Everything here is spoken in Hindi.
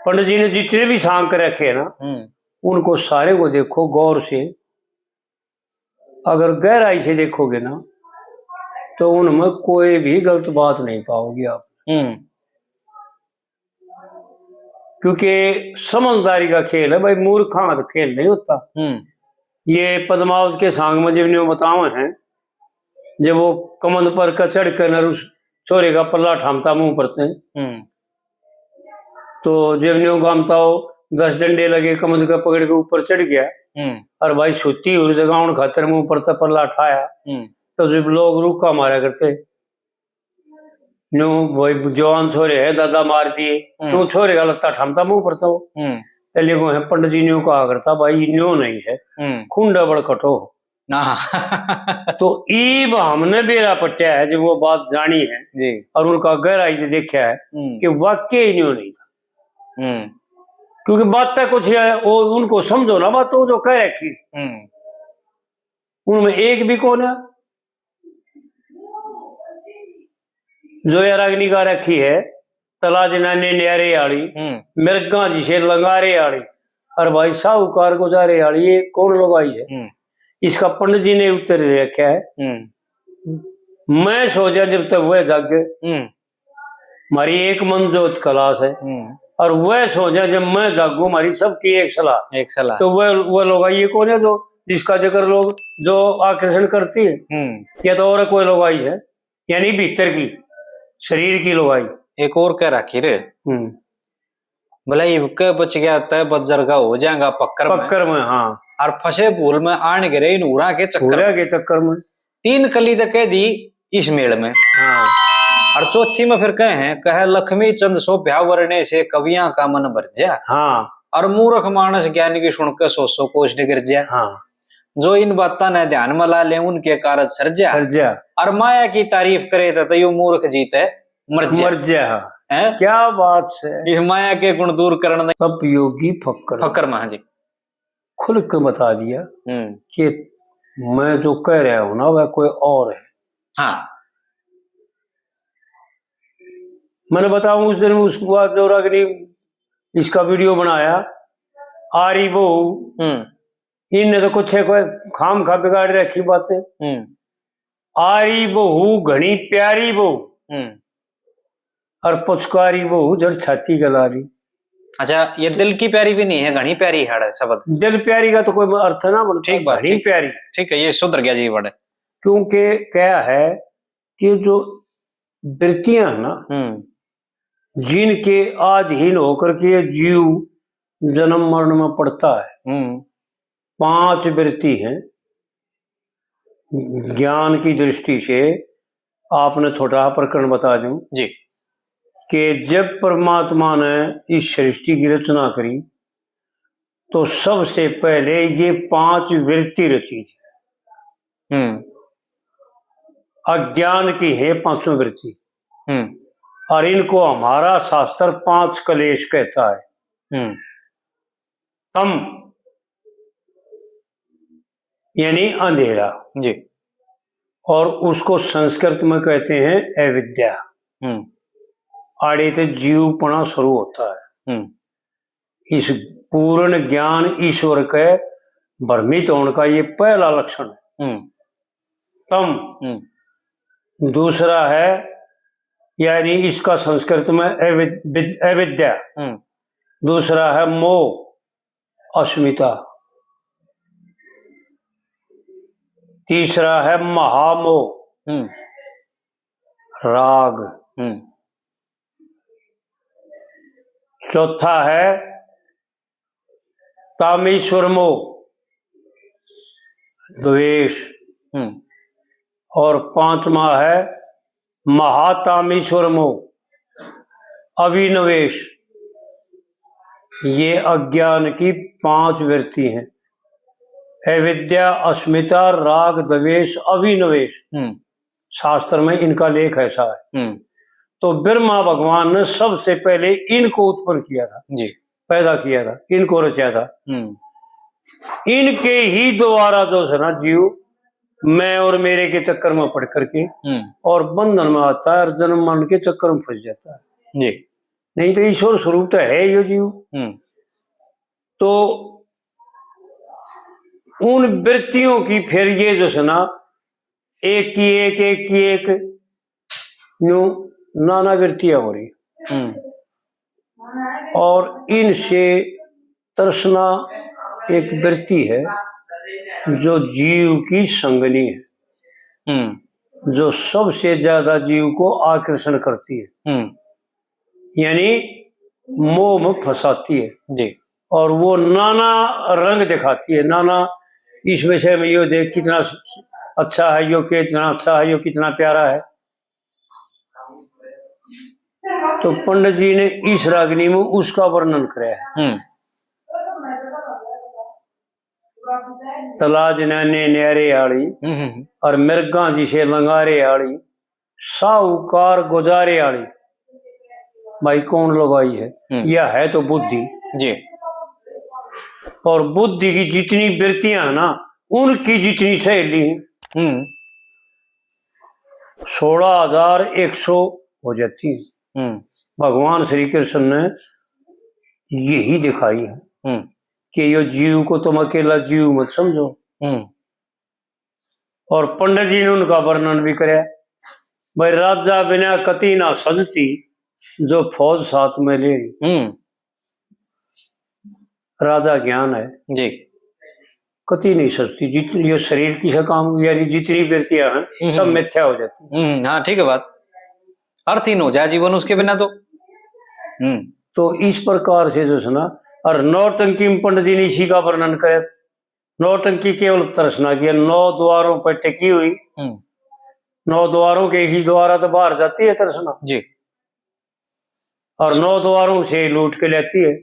पंडित जी ने जितने भी सांग कर रखे हैं ना, उनको सारे को देखो गौर से, अगर गहराई से देखोगे ना तो उनमें कोई भी गलत बात नहीं पाओगे आप। क्योंकि समझदारी का खेल है भाई, मूर्खा का खेल नहीं होता। ये पद्मावत के सांग में जब ने बताओ हैं, जब वो कमंद पर का चढ़ कर उस छोरे का पल्ला ठामता मुंह पड़ते, तो जब ने गामता हो 10 डंडे लगे, कमंद का पकड़ के ऊपर चढ़ गया, और भाई सुती उस जगह खातर मुंह पर पल्ला ठाया, तो जब लोग रुका मारा करते, न्यू भाई जवान छोरे है दादा मार दिए, तो छोरे का लत्ता ठामता मुंह पड़ता हो। पहले को है पंडित जी न्यू कहा करता, भाई न्यू नहीं है, खुंडा बड़ कटो। तो ईब हमने बेरा पट्या है जब वो बात जानी है जी, और उनका गहराई से देखा है कि वाकई न्यू नहीं था। क्योंकि बात तक कुछ है, वो उनको समझो ना बात तो जो कह रखी, उनमें एक भी कौन है जो यार अग्नि का रखी है, तला जनाने न्यारे आड़ी, मिर्गा जिसे लंगारे आड़ी, और भाई साहूकार गुजारे आड़ी, ये कौन लगाई है? इसका पंडित जी ने उत्तर दे रखा है, मैं सोचा जब तक वह जागे, हमारी एक मन जोत क्लास है, और वह सोचा जब मैं जागू हमारी सबकी एक सलाह। तो वह लगाई ये कौन है जो जिसका जिक्र लोग जो आकर्षण करती है, या तो और कोई लगाई है, यानी भीतर की शरीर की लोगाई। एक और कह रखी रे, भला ये बच गया तय बज्जर का हो जाएगा पक्कर में। हाँ, और फंसे भूल में आने गिरे इन उरा के चक्कर में 3 कली तक कह दी इस मेल में। हाँ। और चौथी में फिर कहे लक्ष्मी चंद सो ब्याह वरने से कवियां का मन भर जा। हाँ। और मूर्ख मानस ज्ञान की सुनकर सो कोष गिर जा। हाँ। जो इन बातों ने ध्यान में ला ले उनके कारज सर्जा। और माया की तारीफ करे तो यो मूर्ख जीते मर जा। क्या बात है, इस माया के गुण दूर करने तब योगी फक्कर महा जी खुल के बता दिया कि मैं जो कह रहा हूं ना वह कोई और है। हाँ, मैंने बताऊं उस दिन उसके बाद जो अग्नि इसका वीडियो बनाया, आरी बहू इनने तो कुछ है कोई खाम खा बिगाड़ रखी बातें। आरी बहू घनी प्यारी बहू, और पुचकारी बहू जड़ छाती गलारी। अच्छा, ये दिल की प्यारी भी नहीं है, घनी प्यारी है शब्द। दिल प्यारी का तो कोई अर्थ ना बनता। ठीक बात, घनी प्यारी, ठीक है, ये सुधर गया जी बड़े। क्योंकि क्या है कि जो वृत्तियां ना जिनके अधीन होकर के जीव जन्म मरण में पड़ता है, 5 वृत्ति हैं। ज्ञान की दृष्टि से आपने छोटा प्रकरण बता दूं जी कि जब परमात्मा ने इस सृष्टि की रचना करी तो सबसे पहले ये 5 वृत्ति रची थी। अज्ञान की है 5वीं वृत्ति, और इनको हमारा शास्त्र 5 कलेश कहता है। तम यानी अंधेरा जी, और उसको संस्कृत में कहते हैं अविद्या। आड़े से जीवपना शुरू होता है। इस पूर्ण ज्ञान ईश्वर के भ्रमित होने का ये पहला लक्षण है। तम दूसरा है, यानी इसका संस्कृत में अविद्या। दूसरा है मोह, अस्मिता। तीसरा है महामोह, राग। चौथा है तामीश्वर मोह, द्वेष। और 5वां है महातामीश्वर मोह, अविनवेश। ये अज्ञान की 5 वृत्ति हैं। अविद्या, अस्मिता, राग, द्वेष, अविनवेश। शास्त्र में इनका लेख ऐसा है। तो ब्रह्मा भगवान ने सबसे पहले इनको उत्पन्न किया था जी, पैदा किया था, इनको रचा था। इनके ही द्वारा जो है ना जीव मैं और मेरे के चक्कर में पड़ करके और बंधन में आता है और जन्म मरण के चक्कर में फंस जाता है जी। नहीं तो ईश्वर स्वरूप तो है यो जीव। तो उन वृत्तियों की फिर ये जो है ना, एक की एक यूं नाना वृत्तियां हो रही, और इनसे तृष्णा एक वृत्ति है जो जीव की संगनी है, जो सबसे ज्यादा जीव को आकर्षण करती है, यानी मोह में फंसाती है जी। और वो नाना रंग दिखाती है, नाना इस विषय में यो देख कितना अच्छा है, यो कितना अच्छा है, यो कितना प्यारा है। तो पंडित जी ने इस रागनी में उसका वर्णन कराया है। तलाज नैने न्यारे आड़ी और मिर्गा जिसे लंगारे आड़ी, साहूकार गुजारे आड़ी। भाई कौन लगाई है? यह है तो बुद्धि जी। और बुद्धि की जितनी वृत्तियां है ना, उनकी जितनी सहेली है 16,100 हो जाती है। भगवान श्री कृष्ण ने यही दिखाई है कि यो जीव को तुम अकेला जीव मत समझो। और पंडित जी ने उनका वर्णन भी कराया, भाई राजा बिना कति ना सजती, जो फौज साथ में ले। राजा ज्ञान है जी, कति नहीं सजती। जितनी ये शरीर की काम, यानी जितनी वृत्तियां हैं सब मिथ्या हो जाती। हाँ ठीक है बात, अर्थहीन हो जाए जीवन उसके बिना तो इस प्रकार से जो है ना, और नौटंकी में पंडित जी ने इसी का वर्णन करे। नौटंकी केवल तृष्णा की 9 द्वारों पर टिकी हुई, 9 द्वारों के ही द्वारा तो बाहर जाती है तृष्णा जी, और 9 द्वारों से लूट के लेती है।